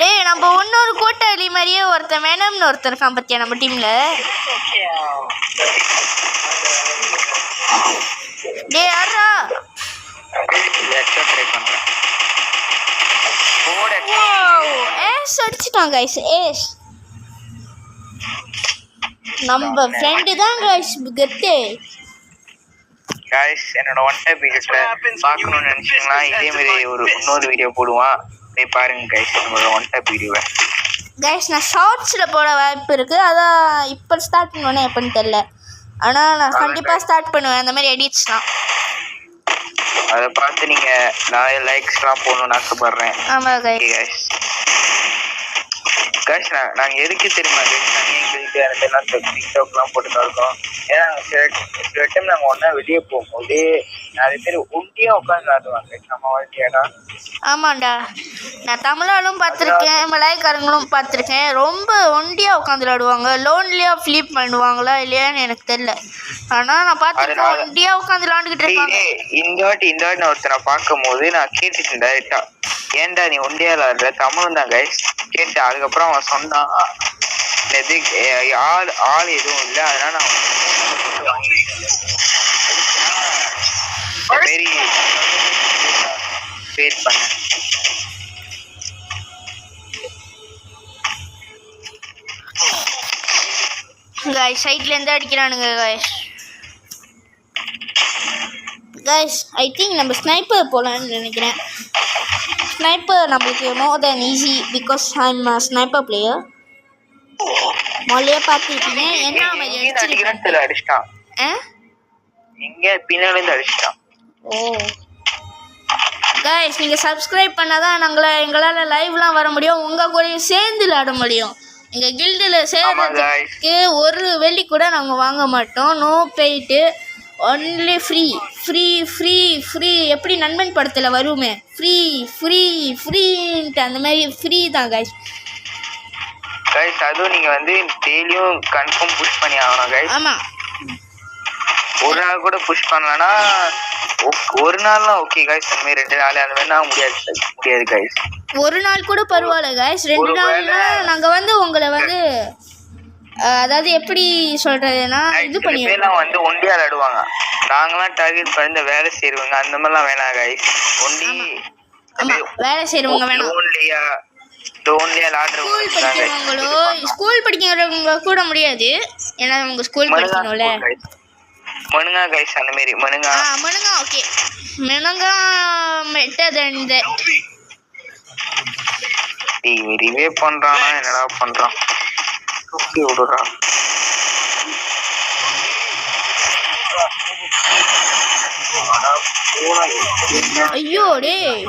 டேய் நம்ம இன்னொரு கூட்டாளி மாதிரியே ஒருத்தன் வேணும்னு ஒருத்தர் இருக்கான் பத்தியா நம்ம டீம்ல. டேய் யாரா ஏஸ் அடிச்சிட்டான் கைஸ். ஏஸ் நம்ம ஃப்ரெண்டு தான் கைஸ் கெத்து. கைஸ் என்னோட ஒன் டைப் வீடியோஸ்ல பார்க்கணும்னு நினைச்சீங்களா இதே மாதிரி இன்னொரு வீடியோ போடுவான், போய் பாருங்க கைஸ் நம்மளோட ஒன் டைப் வீடியோவை. கைஸ் நான் ஷார்ட்ஸில் போட வாய்ப்பு இருக்குது, அதான் இப்போ ஸ்டார்ட் பண்ணுவேன்னா எப்போன்னு தெரில. ஆனால் நான் கண்டிப்பாக ஸ்டார்ட் பண்ணுவேன் அந்த மாதிரி எடிட்ஸ்லாம். அதை பார்த்து நீங்கள் லைக்ஸ்லாம் போடணும்னு ஆசைப்பட்றேன். ஆமாம் கைஸ். கைஸ் நாங்கள் எதுக்கு தெரியுமா கைஸ் நாங்கள் எங்களுக்கு அந்த எல்லாம் டிக்டாக்லாம் போட்டுதான் இருக்கோம். ஏன்னா சில டைம் நாங்கள் ஒன்றா வெளியே போகும்போது நிறைய பேர் ஒண்டியாக உட்காந்து ஆடுவாங்க நம்ம வாழ்க்கையாடா. ஆமாண்டா, நான் தமிழாலும் பார்த்துருக்கேன், மலாய்க்காரங்களும் பார்த்துருக்கேன். ரொம்ப ஒண்டியாக உட்காந்து விளாடுவாங்க. லோன்லியாக ஃபிலிப் பண்ணுவாங்களா இல்லையான்னு எனக்கு தெரியல, ஆனால் நான் பார்த்துருக்கேன் ஒண்டியாக உட்காந்து விளாண்டுக்கிட்டு இருக்காங்க. இந்த வாட்டி நான் ஒருத்தனை பார்க்கும் போது நான் கேட்டுட்டேன் டைரெக்டா, ஏன்டா நீ ஒண்டியா விளாடுற தமிழும் தான் கைஸ் கேட்டேன். அதுக்கப்புறம் அவன் சொன்னான் ஆள் எதுவும் இல்லை, அதனால நான் வெரி வெயிட் பண்ணேன். கைஸ் சைட்லேருந்து அடிக்கிறானுங்க கைஸ். ஐ திங்க் நம்ம ஸ்னைப்பர் போகலான்னு நினைக்கிறேன். ஸ்னைப்பர் நம்மளுக்கு more than easy because I am a sniper player. மொழியே பார்த்துருக்கீங்க என்ன மாதிரி அடிச்சிட்டான், இங்கே பின்னாலேருந்து அடிச்சிட்டான். ஓ கைஸ் நீங்கள் சப்ஸ்கிரைப் பண்ணால் தான் எங்களால் லைவ்லாம் வர முடியும், உங்கள் கூடயும் சேர்ந்து விளையாட முடியும். எங்கள் கில்டில் சேர்றதுக்கு ஒரு வெள்ளி கூட நாங்கள் வாங்க மாட்டோம். No paid, only free free free free. எப்படி நண்பன் படத்தில் வருமே ஃப்ரீ ஃப்ரீ ஃப்ரீன்ட்டு அந்த மாதிரி ஃப்ரீ தான் கைஸ். கைஸ் அதுவும் நீங்கள் டெய்லியும் கன்ஃபார்ம் புஷ் பண்ணி ஆகணும் கைஸ். ஆமாம், ஒரு நாள் கூட புஷ் பண்ணலன்னா ஒரு நாள்லாம் ஓகே கைஸ். அந்த மாதிரி 2 நாள் அந்த மாதிரினா முடியாது கைஸ். ஒரு நாள் கூட பரவாயில்ல கைஸ். 2 நாள்னா நாங்கள் உங்களை அதாவது எப்படி சொல்றதுன்னா இது பண்ணி ஒண்டியா விளையாடுவாங்க. நாங்களாம் டார்கெட் பண்ணி வேலை செய்யறவங்க அந்த மாதிரிலாம் வேணாம் கைஸ். ஒண்டி வேலை செய்யறவங்க வேணாம். ஸ்கூல் படிக்கிறவங்க கூட முடியாது, ஏன்னா உங்க ஸ்கூல் படிக்கணும்ல. மனுங்கா கைஸ் அந்த மாதிரி மனுங்கா ஓகே. மனுங்கா பெட்டர் தென் தட். ரிவே பண்றானா என்னடா பண்றான், ஓகே விடுறா. ஐயோ டேய்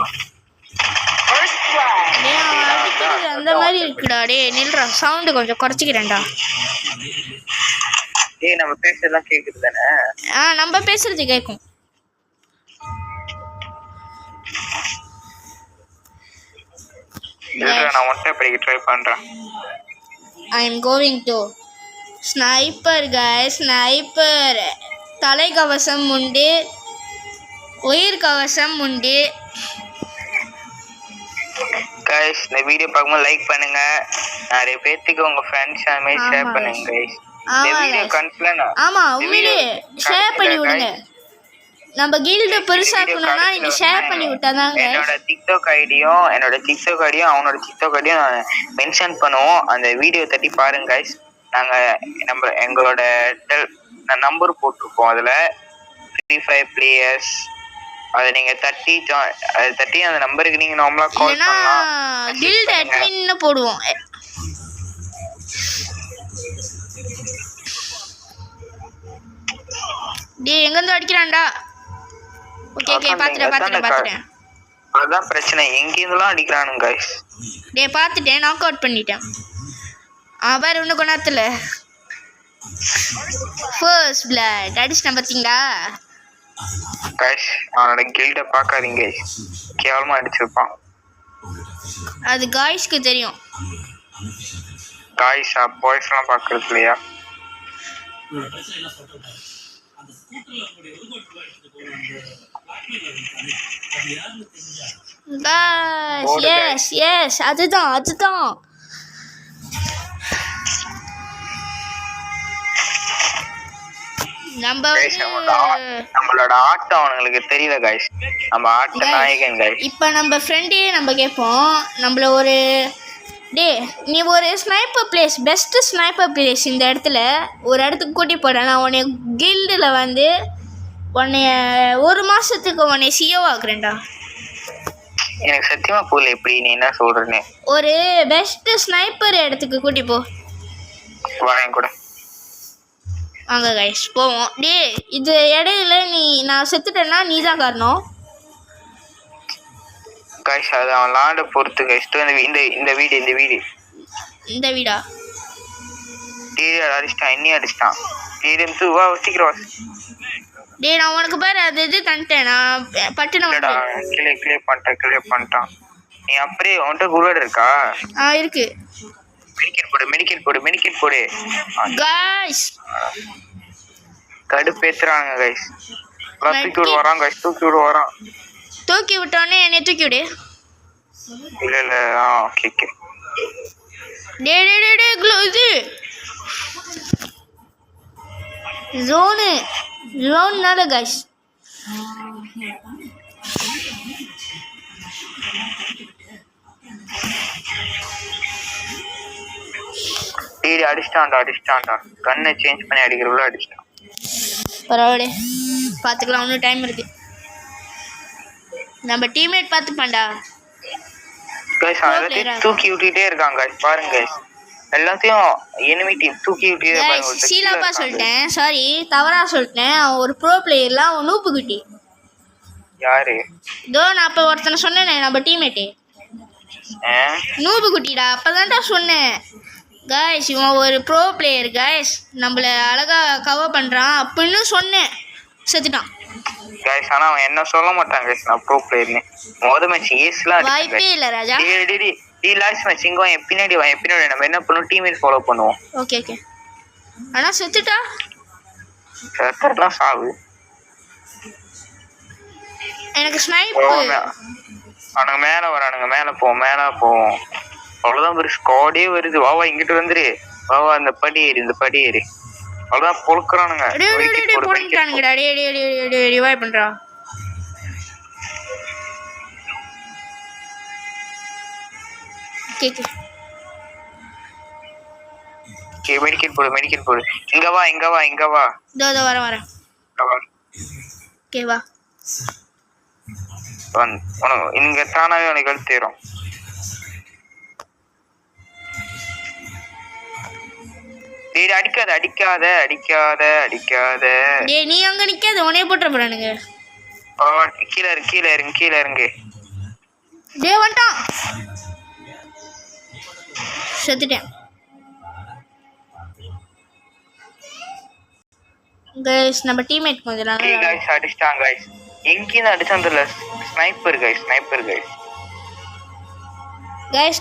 அந்த மாதிரி இருக்குடா. டேய் நில்றா, சவுண்ட் கொஞ்சம் குறைச்சிக்கிறேன்டா. ஏய் நம்ம பேசுறதெல்லாம் கேக்குது தானே? நம்ம பேசுறது கேட்கும். நான் ஒன்றை படிக்க ட்ரை பண்றேன். I am going to sniper guys. Sniper தலைக்கவசம் உண்டு, உயிர் கவசம் உண்டு. गाइस இந்த வீடியோ பார்க்கும்போது லைக் பண்ணுங்க, நிறைய பேருக்கு உங்க ஃப்ரெண்ட்ஸ் எல்லாமே ஷேர் பண்ணுங்க गाइस. இந்த வீடியோ கன்ஃபர்ம் ஆமா உண்மையிலே ஷேர் பண்ணி விடுங்க. நம்ம கில்ட் பெருசாக்கணும்னா நீங்க ஷேர் பண்ணி விட்டாதாங்க. என்னோட TikTok ஐடியும் அவனோட TikTok ஐடியும் நான் மென்ஷன் பண்ணுவோம். அந்த வீடியோ தட்டி பாருங்க गाइस. நாங்க எங்களோட நம்பர் போட்டுருப்போம், அதுல Free Fire பிளேயர்ஸ் அதை நீங்க தட்டி அந்த நம்பருக்கு நீங்க நார்மலா கால் பண்ணலாம். கில்ட் அட்மின்னு போடுவோம். டேய் எங்க இருந்து அடிக்கறான்டா? ஓகே பாத்துட்டேன். அதான் பிரச்சனை, எங்க இருந்தெல்லாம் அடிக்கறானுங்க गाइस. டேய் பாத்துட்டேன், நாக் அவுட் பண்ணிட்டேன். பாரு இன்னும் கொண்டாத்துல ஃபர்ஸ்ட் பிளட் அடிச்சிட்டேன் பாத்தீங்களா गाइस. அவனோட கில்ட பார்க்காதீங்க, கேவலமா அடிச்சிருப்பான். அது गाइसக்கு தெரியும். गाइस பாய்ஸ்லாம் பார்க்கறது இல்லையா? guys, போடு yes அதுதான் நம்ம guys, நம்மளோட ஆட்டம் அவங்களுக்கு தெரியல guys. நம்ம ஆட்ட நாயகன் guys. இப்போ நம்ம ஃப்ரெண்டே நம்ம கேட்போம் நம்மள ஒரு நீ ஒரு sniper place best sniper place இந்த இடத்துல ஒரு இடத்துக்கு கூட்டி போகிறேன் நான் உன்னை கில்டில் வந்து உன்னைய ஒரு மாதத்துக்கு உன்னை சிஓ ஆக்குறேன்டா. எனக்கு சத்தியமா புரியல எப்படி நீ என்ன சொல்றேன்னு. ஒரு பெஸ்ட் ஸ்னைப்பர் இடத்துக்கு கூட்டி போ. வரேன் கூட. வாங்க கைஸ் போவோம். இது இடையில நான் செத்துட்டேன்னா நீ தான் காரணம் கைஸ். அது அவன் லாண்ட பொறுத்து கைஸ். இந்த வீடா அடிச்சிட்டான் இன்னி அடிச்சிட்டான். வா சீக்கிரம் நான் உனக்கு பாரு அது இது தந்துட்டேன் நான் பட்டுன கிளியர் பண்ணிட்டான். நீ அப்படியே உன்கிட்ட குருவாடு இருக்கா? இருக்கு. மெடிக்கல் போடு கைஸ். கடுப்பேத்துறாங்க கைஸ். தூக்கி வரான். தூக்கி விட்டோன்னே என்னை தூக்கி விடு. இல்ல ஓகே இது ஜோன்னால கைஸ். அடிச்சிட்டான்டா. கண்ணை சேஞ்ச் பண்ணி அடிக்கிறவளோ அடிச்சிட்டான். பரவாயில்ல பார்த்துக்கலாம், இன்னும் டைம் இருக்கு. நம்ம டீம்மேட் பார்த்துப்பான்டா. கைஸ் எல்லாத்தையும் தூக்கி விட்டுட்டே இருக்காங்க கைஸ். பாருங்க கைஸ் எல்லாத்தையும் எனிமி டீம் தூக்கி விட்டுட்டே பாருங்க. சீலாப்பா சொல்லிட்டேன், சாரி தவறா சொல்லிட்டேன். அவன் ஒரு ப்ரோ பிளேயர்ல அவன் நூப்பு குட்டி. யாரு? நான் அப்போ ஒருத்தனை சொன்னேனே நம்ம டீம்மேட்டு நூபு குட்டிடா. அப்போதான்டா சொன்னேன் கைஸ் இவன் ஒரு ப்ரோ பிளேயர் கைஸ், நம்மள அழகா கவர் பண்றான் அப்படின்னு சொன்னேன். செத்துட்டான் கைஸ். ஆனா அவன் என்ன சொல்ல மாட்டான் கைஸ் நான் ப்ரோ பிளேயர்னு. மொத மேட்ச் ஏஸ்லாம் வாய்ப்பே இல்ல ராஜா. லாஸ்ட் மேட்ச் இங்க வா பின்னாடி நம்ம என்ன பண்ணுவோம் டீம்மேட் ஃபாலோ பண்ணுவோம். ஓகே ஆனா செத்துட்டா சாவு. எனக்கு ஸ்னைப்பர் அவனுங்க மேல போவோம். அவ்வளவுதான் ஒரு ஸ்குவாடே வருது. வாவா இங்கிட்டு வந்துரு. வாவா இந்த படி ஏறி அவ்வளவுதான் பொறுக்குறானுங்க. ரிவைவ் பண்றா. மெடிக்கல் போடு. இங்க வா. இதோ வரேன். ஓகே வா. இங்க தானாவே உனக்கு எழுத்தேரும். அடிக்காத. நீ அங்க நிக்காத, உன்னைய போட்டுற போறானுங்க. கீழே இறங்கு. வந்துட்டான். செத்துட்டேன் கைஸ். நம்ம டீம்மேட் கொஞ்சம் நல்லா கைஸ் அடிச்சிட்டாங்க கைஸ். எங்கேயும் அடிச்சான்ல ஸ்னைப்பர் கைஸ்.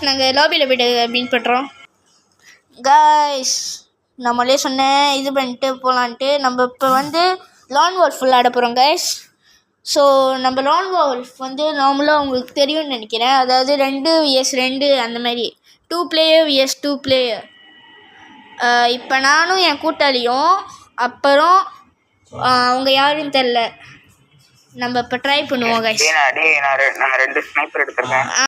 நாங்க லாபில போய்ட்டு மீட் பண்றோம் கைஸ். நம்மளே சொன்னேன் இது பண்ணிட்டு போகலான்ட்டு. நம்ம இப்போ வந்து லான் வால்ஃப் விளையாட போகிறோம் கைஸ். ஸோ நம்ம லான் வால்ஃப் வந்து நார்மலாக உங்களுக்கு தெரியும்னு நினைக்கிறேன். அதாவது 2 vs 2 அந்த மாதிரி 2 player vs 2 player. இப்போ நானும் என் கூட்டாளியும் அப்புறம் அவங்க யாருன்னு தெரில. நம்ம இப்போ ட்ரை பண்ணுவோம் கைஸ். நான் 2 ஸ்னைப்பர் எடுத்துருக்கேன்.